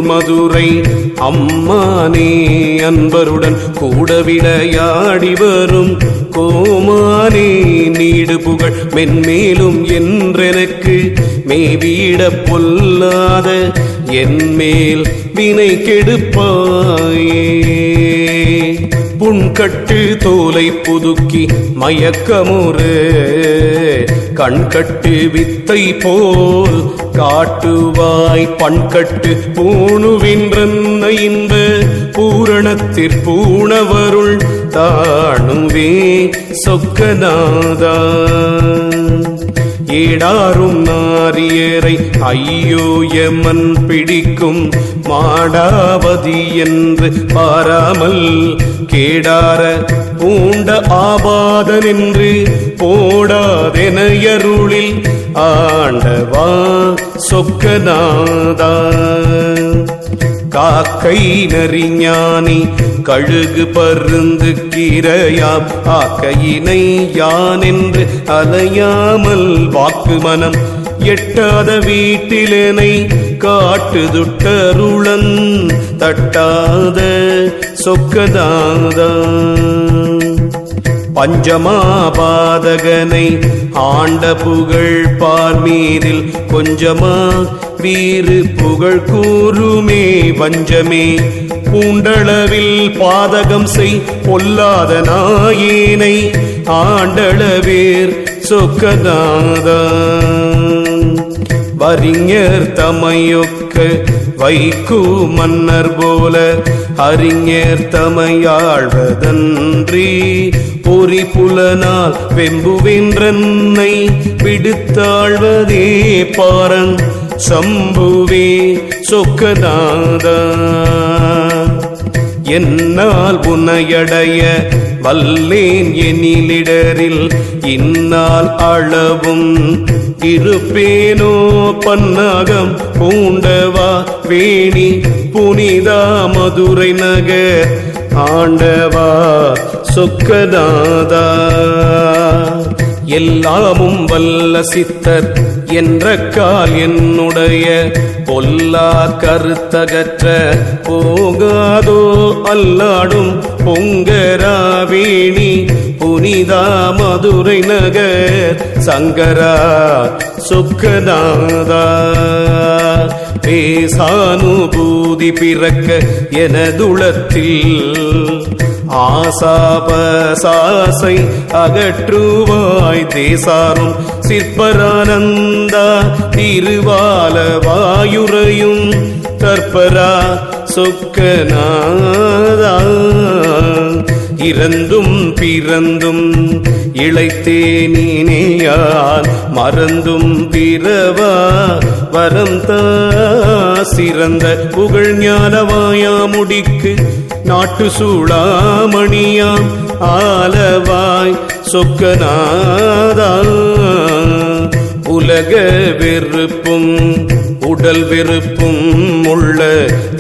தென்மதுரை அம்மானே அன்பருடன் கூட விளையாடி வரும் கோமானே நீடு புகழ் மென்மேலும் என்றெனக்கு மேவிட பொல்லாத என்மேல் வினை கெடுப்பாயே. புண்கட்டு தோலை புதுக்கி மயக்கமுறு கண்கட்டு வித்தை போல் காட்டுவாய் பண்கட்டு பூணுவின்றன்ன இன்ப பூரணத்திற்பூணவருள் தாணுவே சொக்கநாதா. ஏடாரும் நாரியரை ஐயோ எமன் பிடிக்கும் மாடாவதி என்று பாராமல் கேடார பூண்ட ஆபாதனென்று போடாதெனையருளில் ஆண்டவா சொக்கநாதா. காக்கை நரிஞானி கழுகு பருந்து கீரையாம் ஆக்கையினை யான் என்று அலையாமல் வாக்கு மனம் எட்டாத வீட்டிலனை காட்டுதுட்டருளன் தட்டாத சொக்கநாதா. பஞ்சமாபாதகனை ஆண்ட புகழ் பார்மீரில் கொஞ்சமா வீறு புகழ் கூறுமே வஞ்சமே பூண்டளவில் பாதகம் செய் பொல்லாத நாயேனை ஆண்டளவேர் சொக்கநாதா. வறிஞர் தமையொக்க வைக்கு மன்னர் போல அறிஞர் தமையாழ்வதன்றி பொறி புலனால் வெம்புவென்றன்னை விடுத்தாழ்வதே பாரன் சம்புவே சொக்கநாதா. என்னால் உன்னையடைய வல்லேன் எனிலிடரில் இந்நாள் அளவும் இருப்பேனோ பன்னாகம் பூண்டவா வேணி புனிதா மதுரை நகர் ஆண்டவா சொக்கநாதா. எல்லாமும் வல்ல சித்தர் என்ற கால் என்னுடைய பொல்லா கருத்தகற்ற போகாதோ அல்லாடும் பொங்கராவேணி புனிதா மதுரை நகர் சங்கரா சொக்கநாதா. பேசானுபூதி பிறக்க எனதுளத்தில் ஆசாபசாசை அகற்றுவாய் தேசாரும் சிற்பரானந்தா திருவால வாயுரையும் தற்பரா சொக்கநாதா. இறந்தும் பிறந்தும் இளைத்தேனியால் மறந்தும் பிறவா வரம் தா சிறந்த புகழ் ஞானவாயா முடிக்கு நாட்டு சூளாமணியாம் ஆலவாய் சொக்கநாதா. உலக வெறுப்பும் உடல் வெறுப்பும் உள்ள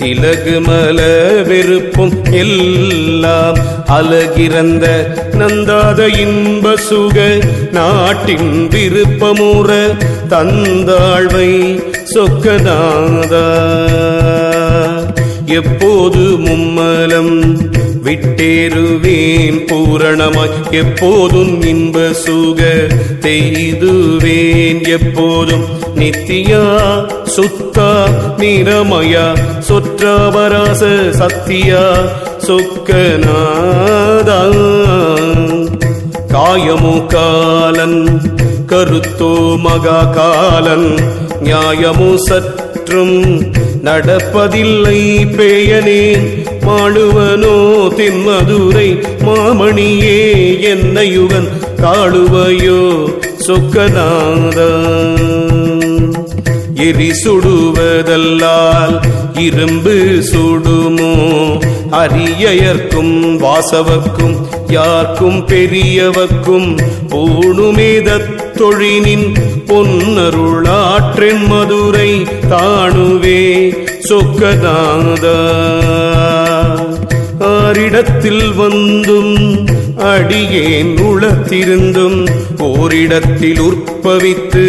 திலகுமல வெறுப்பும் எல்லாம் அலகிறந்த நந்தாத இன்ப சுக நாட்டின் விருப்பமுற தந்தாழ்வை சொக்கநாதா. எப்போது மும்மலம் விட்டேறுவேன் பூரணமாய் எப்போதும் இன்ப சுக தெய்துவேன் எப்போதும் நித்தியா சுத்தா நிரமயா சொற்றவராச சத்தியா சொக்கநாதா. காயமோ காலன் கருத்தோ மகா காலன் நியாயமோ சற்றும் நடப்பதில்லை பேயனேன் மாளுவனோ தென்மதுரை மாமணியே என்னையுவன் காளுவையோ சொக்கநாதா. எரி சுடுவதல்லால் இரும்பு சுடுமோ அரியயர்க்கும் வாசவர்க்கும் யார்க்கும் பெரியவர்க்கும் பூணுமேதத் தொழினின் பொன்னருளாற்றென் மதுரை தாணுவே சொக்கநாதா. ஆரிடத்தில் வந்தும் அடியேன் உளத்திருந்தும் ஓரிடத்தில் உற்பவித்து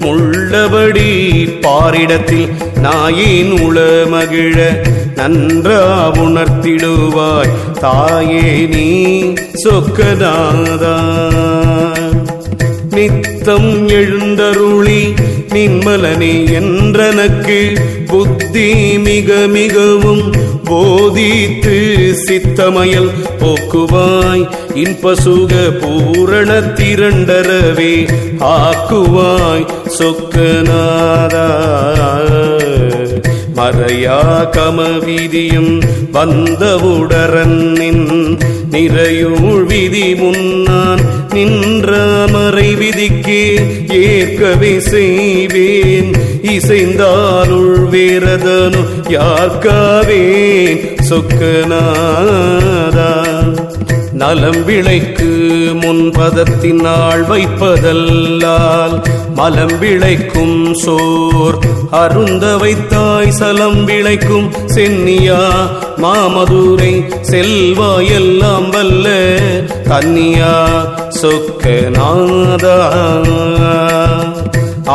முள்ளபடி பாரிடத்தில் நாயேன் உள மகிழ நன்றா உணர்த்திடுவாய் தாயே நீ சொக்கநாதா. நித்தம் எழுந்தருளி நின்மலனே என்றனக்கு புத்தி மிக மிகவும் போதித்து சித்தமயல் போக்குவாய் இன்பசுக பூரண திரண்டரவே ஆக்குவாய் சொக்கநாதா. மறையா கமவிதியும் வந்தவுடரன்னின் நிறையுள் விதி முன்னான் நின்ற மறை விதிக்கே ஏற்கவே செய்வேன் இசைந்தாலுள் வேறதனு யார்காவேன் சொக்கநாதா. நலம் விளைக்கு முன்பதத்தின் ஆள் வைப்பதல்லால் மலம் விளைக்கும் சோர் அருந்த வைத்தாய் சலம் விளைக்கும் சென்னியா மாமதுரை செல்வா எல்லாம் வல்ல கன்னியா சொக்கநாதா.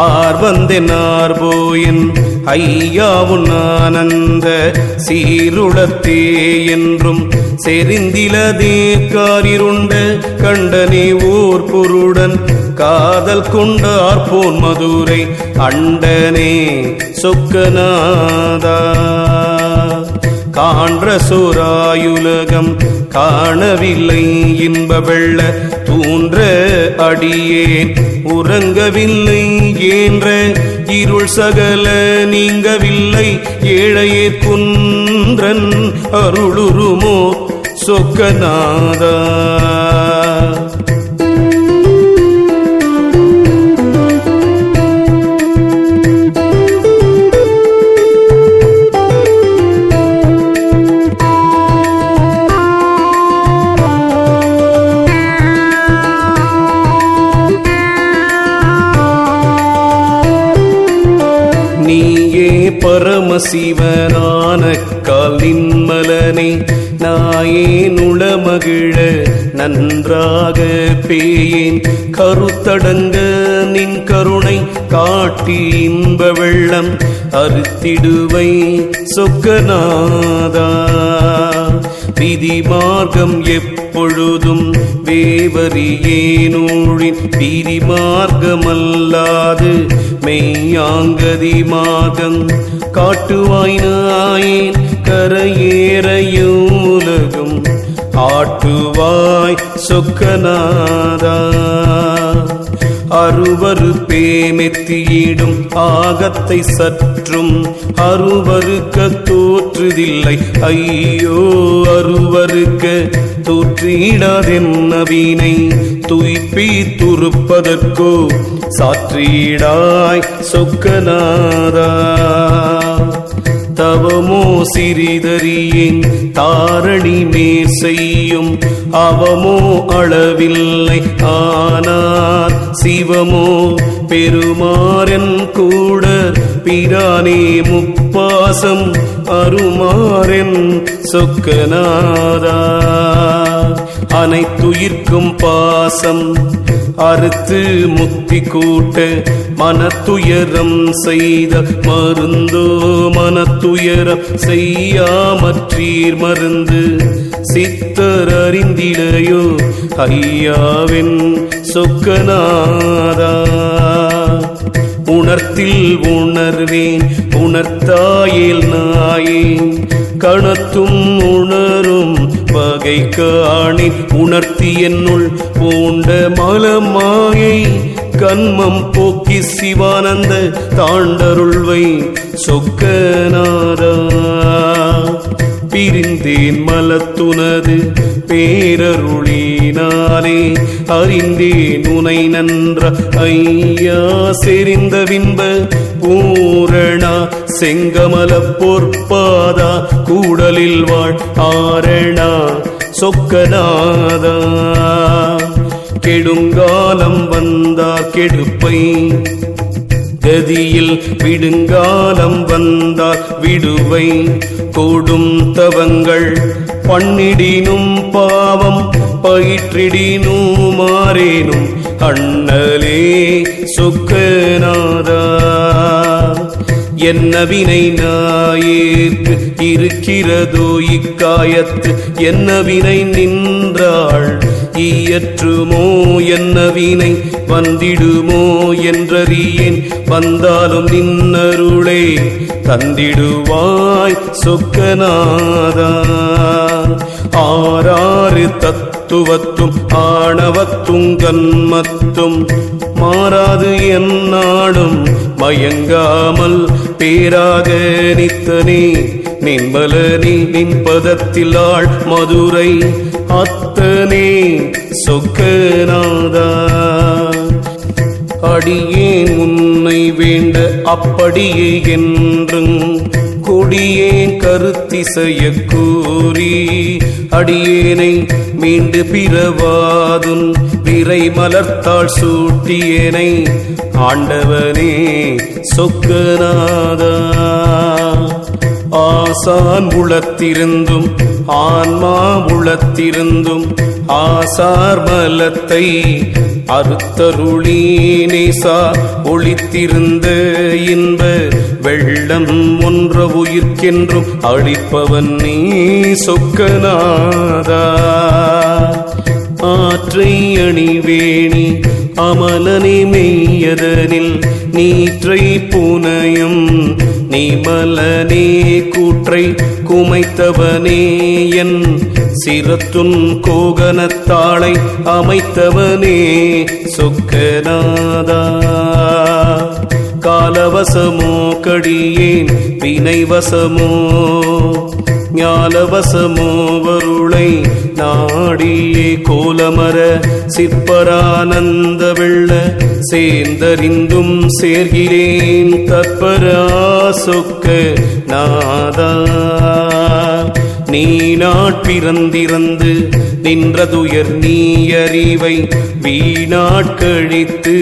ஆர்வந்தென்னார் போயின் ஐயாவுன் ஆனந்த சீருளத்தே என்றும் செறிந்திலதே காரிருண்ட கண்டனே ஓர் பொருடன் காதல் கொண்டார் போன் மதுரை அண்டனே சொக்கநாதா. காண்ற சோராயுலகம் காணவில்லை இன்ப வெள்ள தூன்ற அடியேன் உறங்கவில்லை என்ற இருள் சகல நீங்கவில்லை ஏழையே குன்றன் அருளுருமோ சொக்கநாதா. பரமசிவனான கால் நின்மலனை நாயேன் உளமகிழ நன்றாக பேயேன் கருத்தடங்க நின் கருணை காட்டி இன்ப வெள்ளம் அறுத்திடுவை சொக்கநாதா. விதி மார்க்கம் எப்பொழுதும் வேவரியேனூழின் பிரி மார்க்கமல்லாது மெய்யாங்கதி மார்க்கம் காட்டுவாய் நாயேன் கரையேறையும் உலகும் ஆட்டுவாய் சொக்கநாதா. அருவரு பேமெத்தியிடும் ஆகத்தை சற்றும் அருவருக்க தோற்றுதில்லை ஐயோ அருவருக்க தோற்றிடாதென்ன வீணை துய்ப்பி துருப்பதற்கோ சாற்றிடாய் சொக்கநாதா. தவமோ சிறிதறியேன் தாரணி மேற் செய்யும் அவமோ அளவில்லை ஆனார் சிவமோ பெருமாறன் கூட பிரானே முப்பாசம் அருமாறன் சொக்கநாதா. அனைத்துயிர்க்கும் பாசம் அறுத்து முத்தி கூட்ட மனத்துயரம் செய்த மருந்தோ மனத்துயரம் செய்யாமற்றீர் மருந்து சித்தர் அறிந்திலையோ ஐயாவின் சொக்கநாதா. உணர்த்தில் உணர்வேன் உணர்த்தாயேல் நாயேன் கணத்தும் உணரும் வகை காணி உணர்த்தி என்னுள் பூண்ட மலமாயை கண்மம் போக்கி சிவானந்த தாண்டருள்வை சொக்கநாதா. பிரிந்தேன் மலத்துனது பேரருளினாலே அறிந்தேன் உனை நன்ற ஐயா செறிந்த வின்ப பூரணா செங்கமல பொற்பாதா கூடலில் வாழ் ஆரணா சொக்கநாதா. கெடுங்காலம் வந்தார் கெடுப்பை கதியில் விடுங்காலம் வந்தார் விடுவை கூடும் தவங்கள் பண்ணிடினும் பாவம் பயிற்றிடினும் மாறேனும் அண்ணலே சொக்கநாதா. என்ன வினை நாயேற்கு இருக்கிறதோ இக்காயத்து, என்ன வினை நின்றாள் ஈயற்றுமோ, என்ன வினை வந்திடுமோ என்றறியேன். வந்தாலும் நின்னருளே தந்திடுவாய் சொக்கநாதா. ஆறாறு தத்துவத்தும் ஆணவத்தும் கன்மத்தும் மாறாது என்னாடும் மயங்காமல் பேராக நித்தனே நின்பலனே நின்பதத்தில் ஆள் மதுரை அத்தனே சொக்கநாதா. அடியேன் உன்னை வேண்ட அப்படியே என்றும் கொடியேன் கருத்திசைய கூறி அடியேனை மீண்டு பிறவாதுன் விரை மலர்த்தாள் சூட்டியேனை ஆண்டவனே சொக்கநாதா. ஆசான் உளத்திருந்தும் ஆன்மா உளத்திருந்தும் ஆசார் மலத்தை அறுத்தருளீனேசா ஒளித்திருந்த இன்ப வெள்ளம் ஒன்ற உயிர்க்கென்றும் அழிப்பவன் நீ சொக்கநாதா. ஆற்றை அணிவேணி அமலனே மெய்யதனில் நீற்றை புனையும் நீமலனே கூற்றை குமைத்தவனே என் சிரத்துன் கோகனத்தாளை அமைத்தவனே சொக்கநாதா. காலவசமோ கடியேன் வினைவசமோ ஞாலவசமோ வருளை நாடியே கோலமர சிற்பரானந்த வெள்ள சேர்ந்தறிந்தும் சேர்கிறேன் தற்பரா சொக்கநாதா. நீ நாட்பிறந்திறந்து நின்றதுயர் நீ அறிவை வீணாட்கழித்து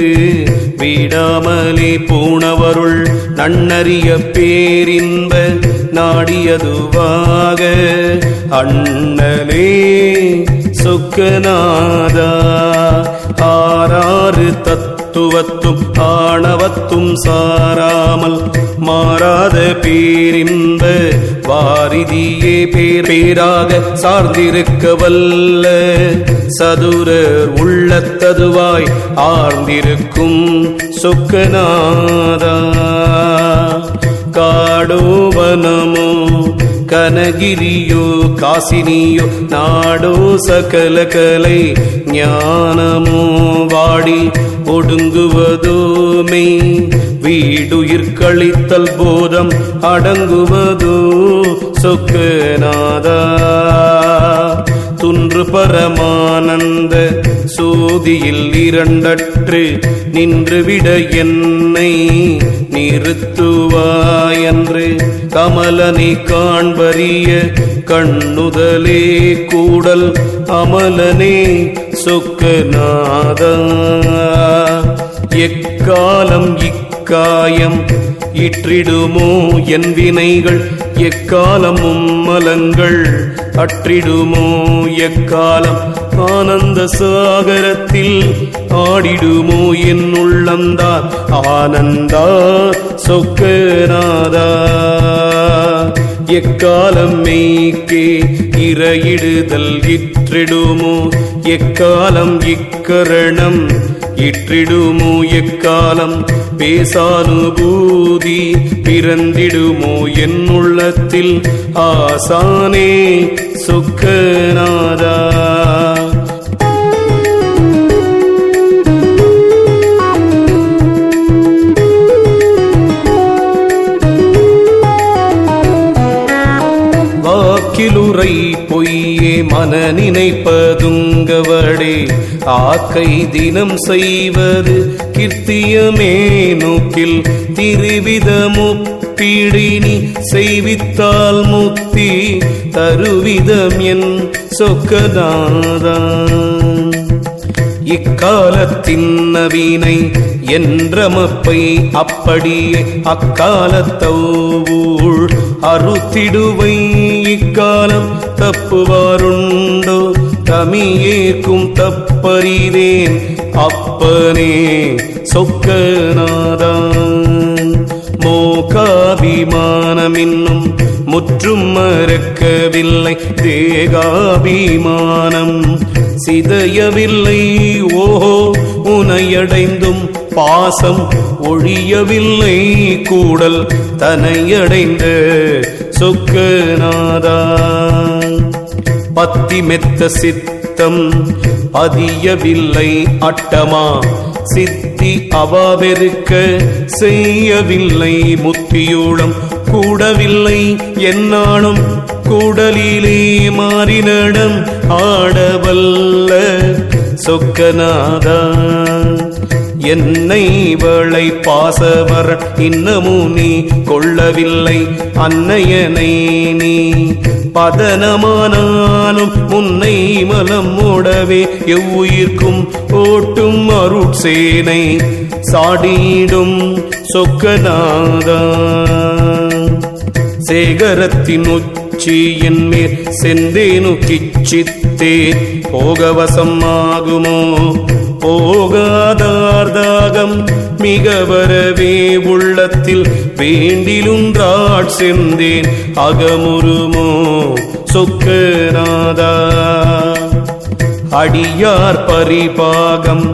விடாமலே போனவருள் நன்னறிய பேரின்ப நாடியதுவாக அண்ணலே சொக்கநாதா. ஆறாறு தத்துவத்தும் ஆணவத்தும் சாராமல் மாறாத பேரின்ப வாரிதியே பேராக சார்ந்திருக்க வல்ல சதுரர் உள்ளத்ததுவாய் ஆர்ந்திருக்கும் சொக்கநாதா. காடோ வனமோ கனகிரியோ காசினியோ நாடோ சகல கலை ஞானமோ வாடி ஒடுங்குவதோ மெய் வீடுயிர் கழித்தல் போதம் அடங்குவதோ சொக்கநாதா. துன்று பரமானந்த சோதியில் இரண்டற்று நின்றுவிட என்னை நிறுத்துவாயன்று கமலனை காண்பறிய கண்ணுதலே கூடல் அமலனே சொக்கநாதா. எக்காலம் இக்காயம் இற்றிடுமோ என் வினைகள் எக்காலமும் மலங்கள் அற்றிடுமோ எக்காலம் ஆனந்த சாகரத்தில் ஆடிடுமோ என் உள்ளம்தான் ஆனந்தா சொக்கநாதா. எக்காலம் மெய்க்கே இறையிடுதல் இற்றிடுமோ எக்காலம் இக்கரணம் இற்றிடுமோ எக்காலம் பேசானுபூதி பிறந்திடுமோ என் உள்ளத்தில் ஆசானே சொக்கநாதா. வாக்கிலுரை பொய்யே மன நினைப்பதுங்கவடே ஆக்கை தினம் செய்வது கிருத்தியமே நோக்கில் திருவித முப்பிடினி செய்வித்தால் முக்தி தருவிதம் என் சொக்கநாதா. இக்காலத்தின் நவீனை என்றமப்பை அப்படியே அக்காலத்தூள் அறுத்திடுவை இக்காலம் தப்புவாருண்டோ தமியேக்கும் தப்பறிதேன் அப்பனே சொக்கநாதா மோகாபிமானம் இன்னும் முற்றும் மறக்கவில்லை தேகாபிமானம் சிதையவில்லை ஓஹோ உனையடைந்தும் பாசம் ஒழியவில்லை கூடல் தனையடைந்த சொக்கநாதா பத்தி மெத்த சித்தம் பதியவில்லை அட்டமா சித்தி அவாவெருக்க செய்யவில்லை முத்தியூடம் கூடவில்லை என்னாலும் கூடலிலே மாறினடம் ஆடவல்ல சொக்கநாதா என்னை வளை பாசவர் இன்னமும் நீ கொள்ளவில்லை அன்னையனை நீ பதனமானாலும் முன்னை மலம் மூடவே எவ்வுயிர்க்கும் ஓட்டும் அருட்சேனை சாடிடும் சொக்கநாதா சேகரத்தின் உச்சியின் மேற் செந்தேனு கிச்சித்தே போகவசம் ஆகுமோ போகாதார்தாகம் மிக வரவே உள்ளத்தில் வேண்டிலுன்றாட் செந்தேன் அகமுருமோ சொக்கநாதா அடியார் பரிபாகம்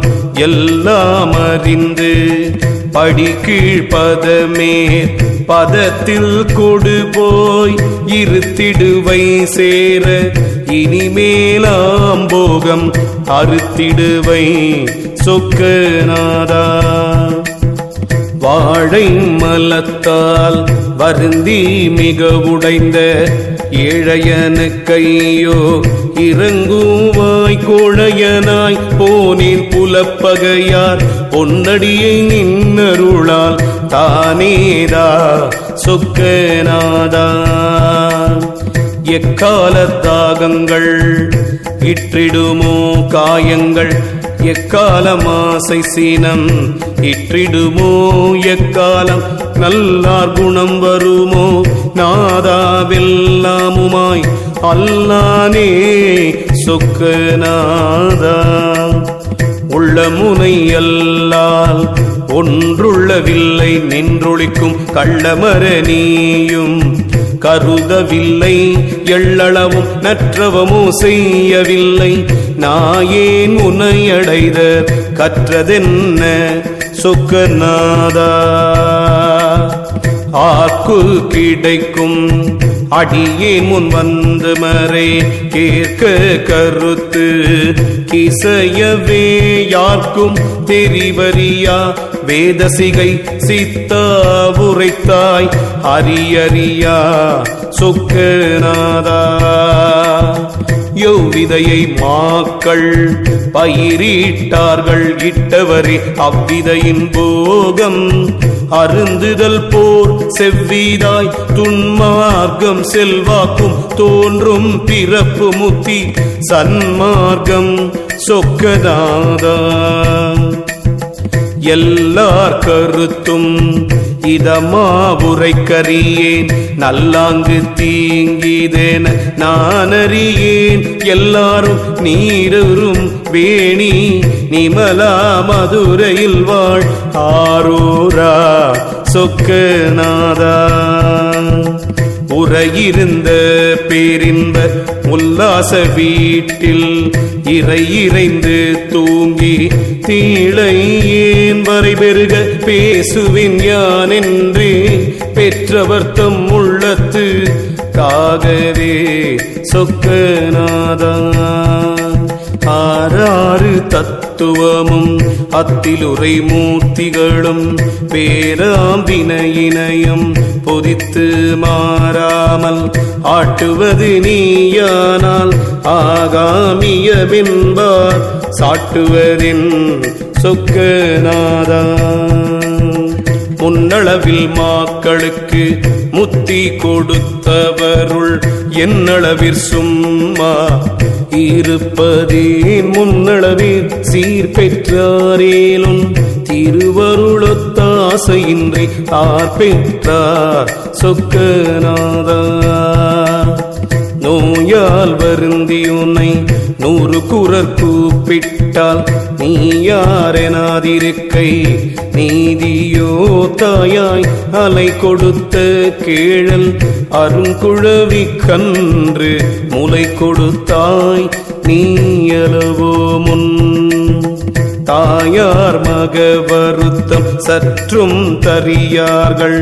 எல்லாம் அறிந்து படி கீழ்பதமேற் பதத்தில் கொடு போய் இருத்திடுவை சேர இனிமேலாம் போகம் அறுத்திடுவை சொக்கநாதா வாழை மலத்தால் வருந்தி மிக உடைந்த ஏழையனுக்கையோ இறங்குவாய் கோழையனாய் போனேன் புலப்பகையார் பொன்னடியை நின்னருளால் தானேதா சொக்கநாதா எக்காலத்தாகங்கள் இற்றிடுமோ காயங்கள் எக்காலம் ஆசை சீனம் இற்றிடுமோ எக்காலம் நல்லார் குணம் வருமோ நாதாவெல்லாமுமாய் அல்லானே சொக்கநாதா உள்ள முனை அல்லால் ஒன்றுள்ளவில்லை நின்றொழிக்கும் கள்ளமர நீயும் கருதவில்லை எள்ளளவும் நற்றவமோ செய்யவில்லை நாயேன் உனையடைத கற்றதென்ன சொக்கநாதா ஆக்கு கிடைக்கும் அடியேன் முன் வந்து மறை கேட்க கருத்து கிசையவே யார்க்கும் தெரிவறியா வேதசிகை சித்தா உரைத்தாய் அரியறியா சொக்கநாதா யௌவிதையை மாக்கள் பயிரிட்டார்கள் இட்டவரே அவ்விதையின் போகம் அருந்துதல் போர் செவ்விதாய் துன்மார்க்கம் செல்வாக்கும் தோன்றும் பிறப்பு முத்தி சன்மார்க்கம் சொக்கநாதா எல்லார் கருத்தும் இதமாவுரைக்கறியேன் நல்லாங்கு தீங்கிதேன நான் அறியேன் எல்லாரும் நீரும் வேணி நிமலா மதுரையில் வாழ் ஆரூரா சொக்கநாதா உரையிருந்த பேரின்ப உல்லாச வீட்டில் இறைந்து தூங்கி தீழை ஏன் வரை பெருக பேசுவேன் யான் என்றே பெற்றவர் தம் உள்ளத்து காகவே சொக்கநாதா ஆறாறு தத்துவமும் அத்திலுரை மூர்த்திகளும் பேராம்பினையினையும் பொதித்து மாறாமல் ஆட்டுவது நீயானால் ஆகாமியமென்பார் சாட்டுவதின் சொக்கநாதா முன்னளவில் மாக்களுக்கு முத்தி கொடுத்தவருள் என்னளவிற் சும்மா இருப்பதேன் முன்னளவில் சீர் பெற்றாரேலும் திருவருளொத்தாசையின்றி ஆர் பெற்றார் சொக்கநாதா நோயால் வருந்தியுனை 100 குரற் கூப்பிட்டால் நீ யாரெனாதிருக்கை நீதியோ தாயாய் அலை கொடுத்த கேழல் அருங்குழவி கன்று முலை கொடுத்தாய் நீயலவோ முன் தாயார் மக வருத்தம் சற்றும் தறியார்கள்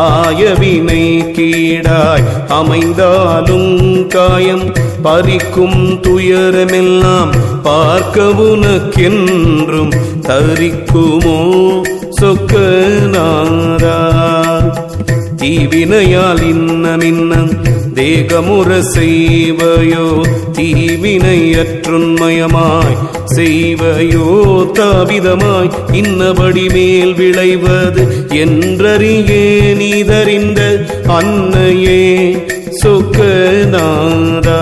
ஆயவினை கீடாய் அமைந்தாலும் காயம் பறிக்கும் துயரமெல்லாம் பார்க்க உனக்கென்றும் தரிக்குமோ சொக்கநாதா தீவினையால் இன்னம் தேகமுற செய்வையோ தீவினையற்றுண்மயமாய் செய்வையோ தாவிதமாய் இன்னபடி மேல் விளைவது என்றறியே நீதறிந்த அன்னையே சொக்கநாதா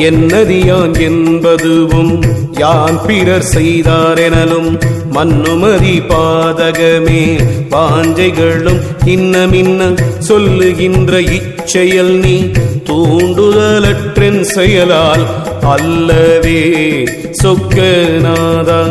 என்னதியான் என்பதுவும் யான் பிறர் செய்தாரெனலும் மன்னுமதி பாதகமே வாஞ்சைகளும் இன்னமின்ன சொல்லுகின்ற இச்செயல் நீ தூண்டுதலற்றின் செயலால் அல்லவே சொக்கநாதா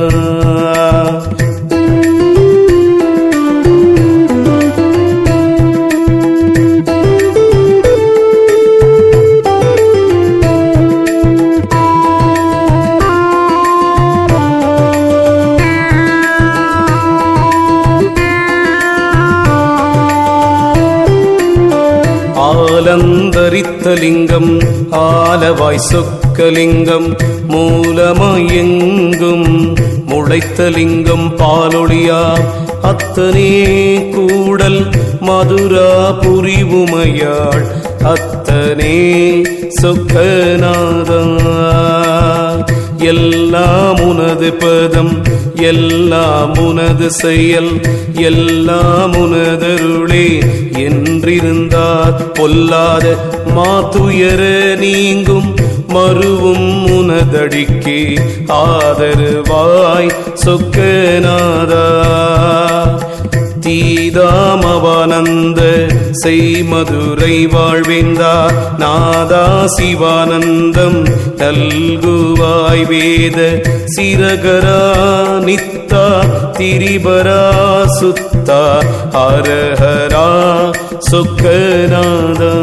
ஆலந்தரித்தலிங்கம் ஆலவாய் சொக்கலிங்கம் மூலமாயெங்கும் முளைத்தலிங்கம் பாலொழியா அத்தனே கூடல் மதுரா புரிவுமையாள் அத்தனே சொக்கநாதா எல்லாம் உனது பதம் எல்லாம் உனது செயல் எல்லாம் உனதருளே என்றிருந்தார் பொல்லாத மாத்துயர நீங்கும் மருவும் உனதடிக்கே ஆதரவாய் சொக்கநாதா தீதாமவானந்த செய்மதுரை வாழ்வேந்தா நாதா சிவானந்தம் நல்குவாய் வேத சிரகரா நித்தா திரிபரா சுத்தா ஹரஹரா சொக்கநாதா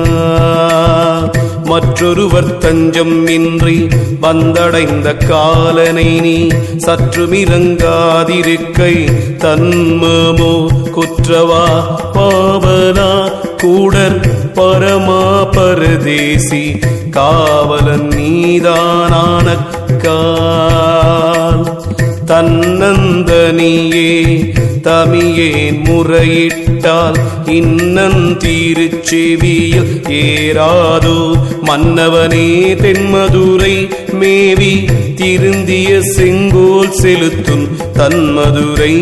மற்றொருவர் தஞ்சம் இன்றி வந்தடைந்த காலனை நீ சற்றுமிரங்காதிருக்கை தன்மமோ குற்றவா பாவனா கூடற் பரமா பரதேசி காவலன் நீதானான கால் தன்னந்தனியே தமியேன் முறையிட்டால் இன்னந்தீருச்செவியில் ஏறாதோ மன்னவனே தென்மதுரை மேவி திருந்திய செங்கோல் செலுத்தும் தன்மதுரை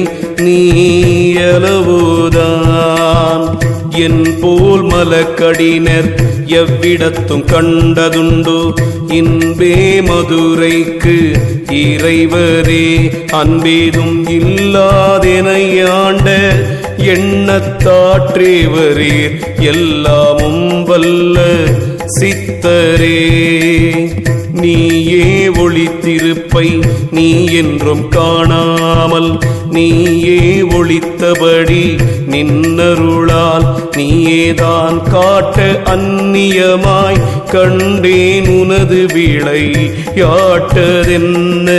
நீயளவோதான் என் போல் மலக்கடினர் எவ்விடத்தும் கண்டதுண்டோ இன்பே மதுரைக்கு இறைவரே அன்பேதும் இல்லாதெனையாண்ட எண்ணத்தாற்றேவரீர் எல்லாமும் வல்ல சித்தரே நீயே ஒளித்திருப்பை நீ என்றும் காணாமல் நீயே ஒளித்தபடி நின்னருளால் நீயேதான் காட்ட அந்நியமாய் கண்டேன் உனது விளை யாட்டதென்ன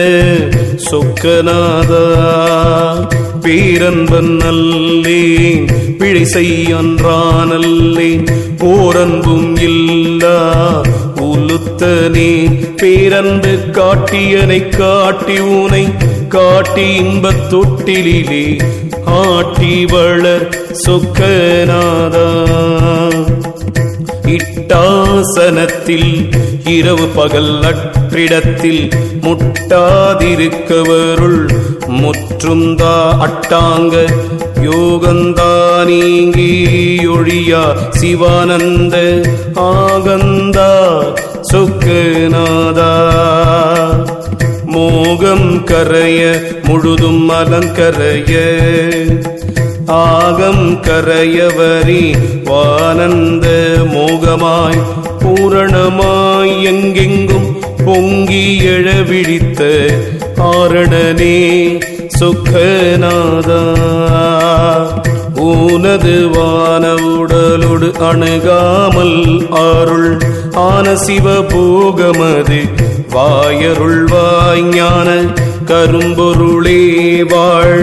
சொக்கநாதா பேரன்பன் நல்லேன் பிழை செய்யன்றானல்லேன் ஓரன்பும் இல்லா உலுத்தனே பேரன்பு காட்டியனை காட்டி ஊனை காட்டி இன்பத் தொட்டிலே ஆட்டி வளர் சொக்கநாதா இட்டாசனத்தில் இரவு பகல் அற்றிடத்தில் முட்டாதிருக்கவருள் முற்றுந்தா அட்டாங்க யோகந்தா நீங்கி ஒழியா சிவானந்த ஆகந்தா சொக்கநாதா மோகம் கரைய முழுதும் அலங்கரைய ஆகம் கரையவரி வானந்த மோகமாய் பூரணமாய் எங்கெங்கும் பொங்கி எழ விழித்த ஆரணனே சொக்கநாதா ஊனது வான உடலோடு அணுகாமல் அருள் ஆன சிவபோகமது வாயருள் வாய்ஞான கரும்பொருளே வாழ்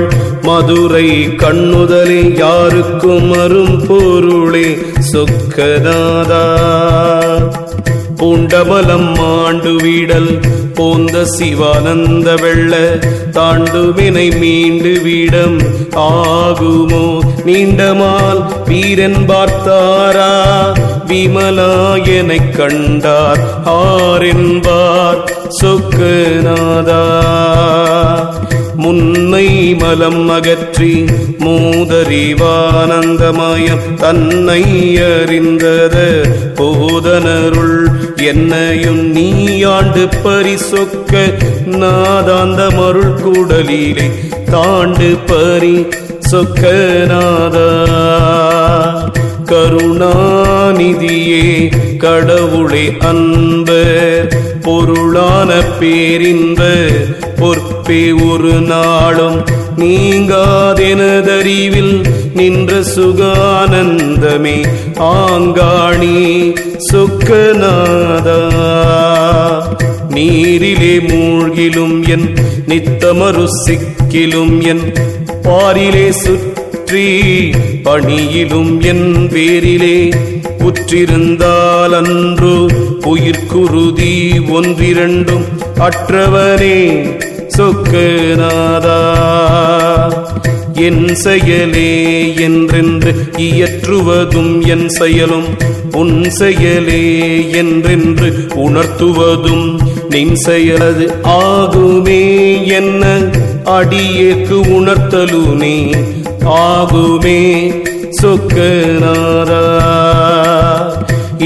மதுரை கண்ணுதலே யாருக்கும் அரும் பொருளே சொக்கநாதா பூண்டபலம் மாண்டுவிடல் போந்த சிவானந்த வெள்ள தாண்டுவினை மீண்டு விடம் ஆகுமோ நீண்டமால் வீரன் பார்த்தாரா விமலா எனக் கண்டார் ஆரென்பார் சொக்கநாதா முன்னை மலம் அகற்றி மூதறிவானந்தமயம் தன்னை அறிந்தத போதனருள் என்னையும் நீயாண்டு பரிசொக்க நாதாந்த மருள் கூடலிலே தாண்டு பரி சொக்கநாதா கருணாநிதியே கடவுளே அன்பர் பொருளான பேரின்ப பொற்பே ஒரு நாளும் நீங்காதெனதறிவில் நின்ற சுகானந்தமே ஆங்காணி சொக்கநாதா நீரிலே மூழ்கிலும் என் நித்தமரு சிக்கிலும் என் பாரிலே சுற்றி பணியிலும் என் பேரிலே உற்றிருந்தால் அன்று உயிர்க்குருதி ஒன்றிரண்டும் அற்றவனே சொக்கநாதா என் செயலே என்றென்று இயற்றுவதும் என் செயலும் உன் செயலே என்றென்று உணர்த்துவதும் நின் செயலது ஆகுமே என்ன அடியேற்கு உணர்த்தலுனே ஆகுமே சொக்கநாதா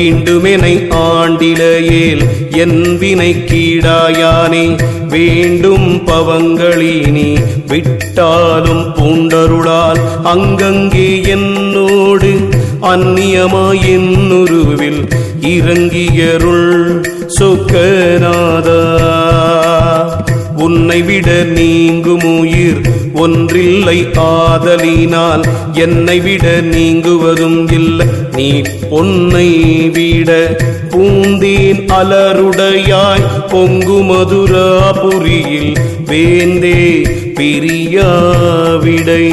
இண்டுமெனை ஆண்டிலையேல் என் வினை கீடாயானே வேண்டும் பவங்களினி விட்டாலும் பூண்டருளால் அங்கங்கே என்னோடு அந்நியமாய் என்னுருவில் இறங்கியருள் சொக்கநாதா உன்னை விட நீங்கும் உயிர் ஒன்றில்லை ஆதலினால் என்னை விட நீங்குவதும் இல்லை நீ பொன்னை விட பூந்தேன் அலருடையாய் பொங்கு மதுராபுரியில் வேந்தே பிரியாவிடை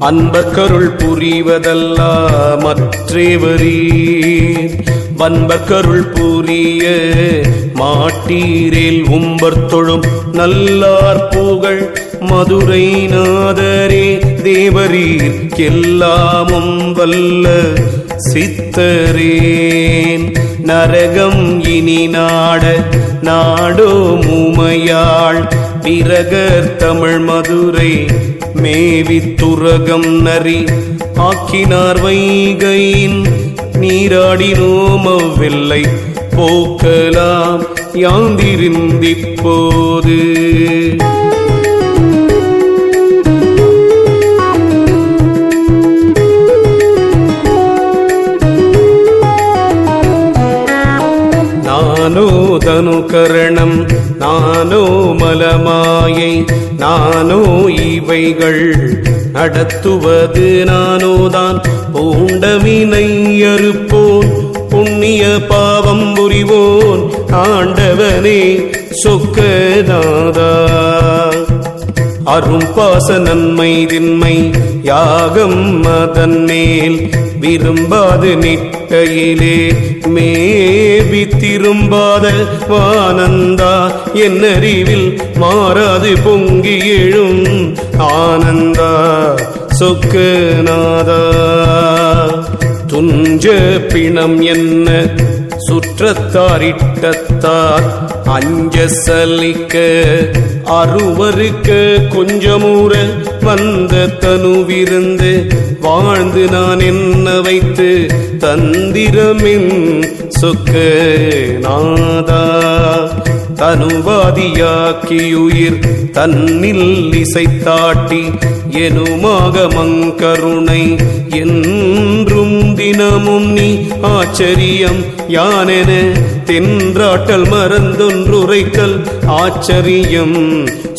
அன்பர்கருள் புரிவதல்லா மற்றேவரீர் வன்பர்கருள் புரிய மாட்டீரேல் உம்பர் தொழும் நல்லார் புகழ் மதுரை நாதரே தேவரீர் எல்லாமும் வல்ல சித்தரேன் நரகம் இனி நாட நாடோ மூமையாள் பிறகர் தமிழ் மதுரை மேவி துரகம் நரி ஆக்கினார் வைகையின் நீராடினோம் அவ்வெல்லை போக்கலாம் யாந்திருந்திப்போது நானோ தனு கரணம் நானோ மலமாயை நானோ இவைகள் நடத்துவது நானோதான் பூண்டவினை அறுப்போன் புண்ணிய பாவம் புரிவோன் ஆண்டவனே சொக்கநாதா அரும் பாச நன்மை தின்மை யாகம் அதன் மேல் விரும்பாது நிட்டையிலே மேவி திரும்பாத வானந்தா என்னறிவில் மாறாது பொங்கி எழும் ஆனந்தா சொக்கநாதா துஞ்ச பிணம் என்ன சுற்றத்தாரிட்டத்தார் அஞ்ச சலிக்க அருவருக்க கொஞ்சமூற வந்த தனுவிருந்து வாழ்ந்து நான் என்ன வைத்து தந்திரமின் சொக்கநாதா தனுவாதியாக்கியுயிர் தன்னில் இசைத்தாட்டி எனுமாக மங்கருணை என்றும் தினமும் நீ ஆச்சரியம் யானென தென்றாட்டல் மறந்தொன்றுரைத்தல் ஆச்சரியம்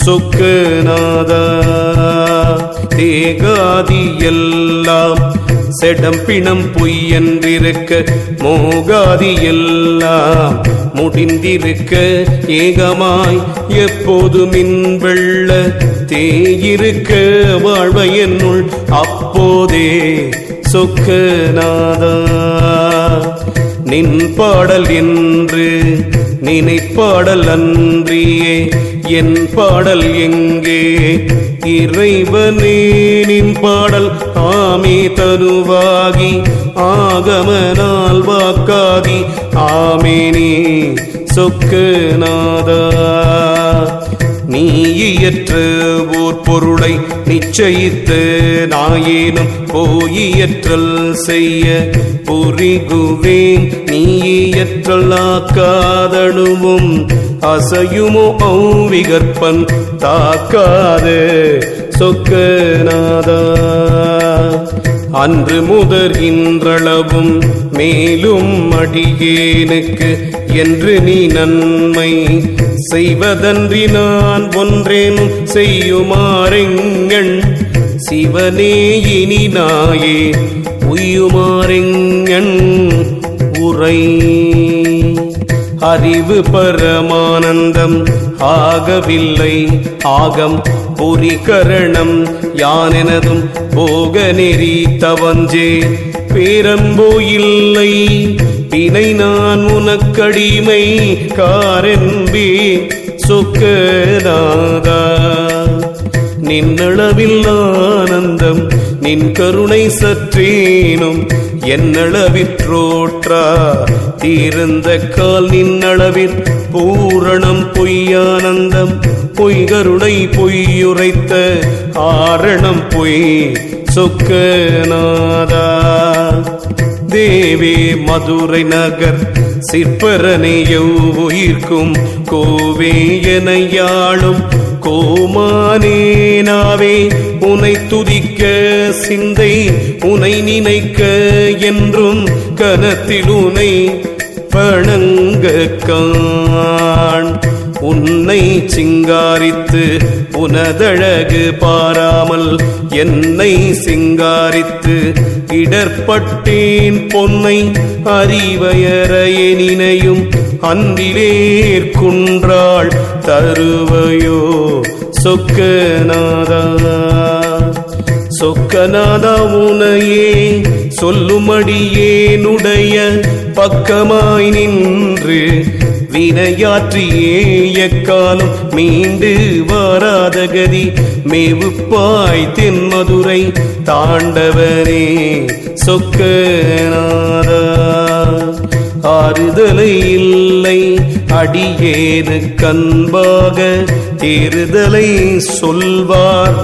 சொக்கநாதா. தேகாதி எல்லாம் செடம் பிணம் பொய்யென்றிருக்க மோகாதி எல்லாம் முடிந்திருக்க ஏகமாய் எப்போது மின் வெள்ள தேயிருக்க வாழ்வ என்னுள் அப்போதே சொக்கநாதா. நின் பாடல் என்று நினைப்பாடல் அன்றியே என் பாடல் எங்கே இறைவனே நின் பாடல் ஆமே தனுவாகி ஆகமனால் வாக்காகி ஆமேனே சொக்கநாதா. நீ இயற்ற ஓர் பொருளை நிச்சயித்து நாயேனும் போயியற்றல் செய்ய புரிகுவேன் நீ இயற்றல் ஆக்காதணுவும் அசையுமோ ஔவிகற்பன் தாக்காத சொக்கநாதா. அன்று முதற் இன்றளவும் மேலும் அடியேனுக்கு என்று நீ நன்மை செய்வதன்றி நான் ஒன்றேனும் செய்யுமாறெங்கண் சிவனே இனி நாயே உய்யுமாறெங்கண் உரை. அறிவு பரமானந்தம் ஆகவில்லை ஆகம் பொறிகரணம் யானெனதும் போக நெறி தவஞ்சே பேரன்போ இல்லை பிணை நான் உனக்கடிமை காரென்பே சொக்கநாதா. நின்னளவில் ஆனந்தம் நின் கருணை சற்றேனும் என்னளவிற்றோற்றா தீர்ந்த கால் நின்னளவிற் பூரணம் பொய்யானந்தம் பொய்கருணை பொய்யுரைத்த ஆரணம் பொய் சொக்கநாதா. தேவே மதுரை நகர் சிற்பரனை எவ்வுயிர்க்கும் கோவே என யாழும் கோமானேனாவே உனை துதிக்க சிந்தை உனை நினைக்க என்றும் கனத்தில் உனை வணங்க காண். உன்னை சிங்காரித்து உனதழகு பாராமல் என்னை சிங்காரித்து இடர்பட்டேன் பொன்னை அறிவயர எனினையும் அன்றிலேற் குன்றாள் தருவையோ சொக்கநாதா. சொக்கநாதா உனையே சொல்லுமடியேனுடைய பக்கமாய் நின்று வினையாற்றியே எக்காலம் மீண்டு வாராத கதி மேவுப்பாய் தென்மதுரை தாண்டவனே சொக்கநாதா. ஆறுதலை இல்லை அடியேனு கண்பாக தேறுதலை சொல்வார்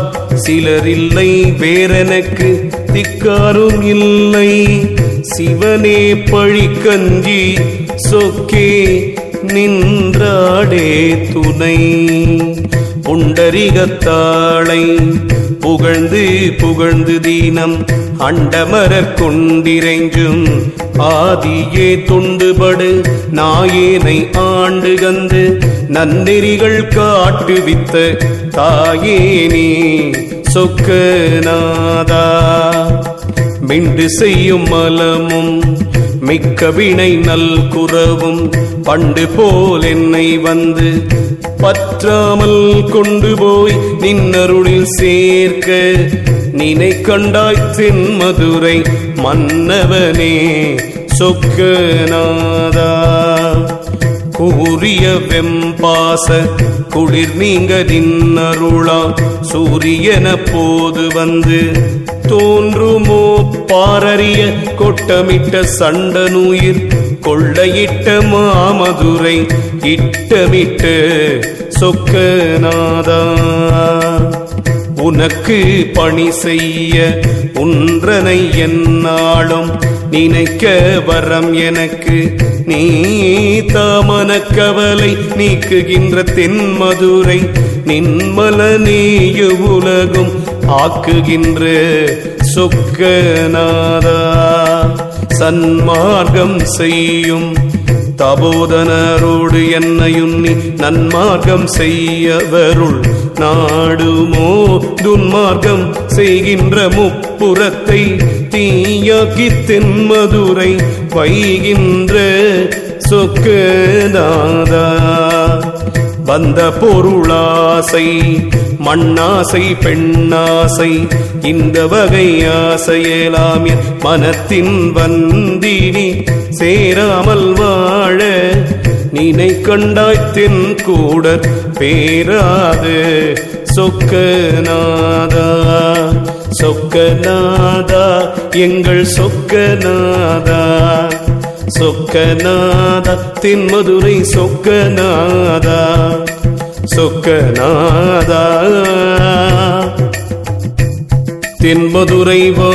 சிலரில்லை வேறெனக்கு திக்காரும் இல்லை சிவனே பழிக்கஞ்சி சொக்கே நின்றாடே துணை. புண்டரிகத்தாளை புகழ்ந்து புகழ்ந்து தீனம் அண்டமரற் கொண்டிரைஞ்சும் ஆதியே தொண்டுபடு நாயேனை ஆண்டு கந்து நன்னெறிகள் காட்டுவித்த தாயேனே சொக்கநாதா. மிண்டு செய்யும் மலமும் மிக்க வினை நல் குறவும் பண்டு போல் என்னை வந்து பற்றாமல் கொண்டு போய் நின்னருளில் சேர்க்க நினை கண்டாய் தென்மதுரை மன்னவனே சொக்கநாதா. கூறிய வெம்பாச குளிர் நீங்க நின்னருளா சூரியன போது வந்து தோன்றுமோ பாரறிய கொட்டமிட்ட சண்டனுயிர் கொள்ளையிட்ட மாமதுரை இட்டமிட்ட சொக்கநாதா. உனக்கு பணி செய்ய உன்றனை என்னாலும் நினைக்க வரம் எனக்கு நீ தாமன கவலை நீக்குகின்ற தென்மதுரை நின்மல நீயு உலகும் ஆக்குகின்ற சொக்கநாதா சன்மார்க்கம் செய்யும் தபோதனரோடு என்னையுன்னி நன்மார்க்கம் செய்யவருள் நாடுமோ துன்மார்க்கம் செய்கின்ற முப்புறத்தை தீயாக்கி தென்மதுரை வைகின்ற சொக்கநாதா வந்த பொருளாசை மண்ணாசை பெண்ணாசை இந்த வகை ஆசையெல்லாம் மனத்தின் வந்தினி சேராமல் வாழ நினை கண்டாய் தென் கூட பேராது சொக்கநாதா சொக்கநாதா எங்கள் சொக்கநாதா சொக்கநாதா தென்மதுரை சொக்கநாதா சொக்கநாதா தென்மதுரை வா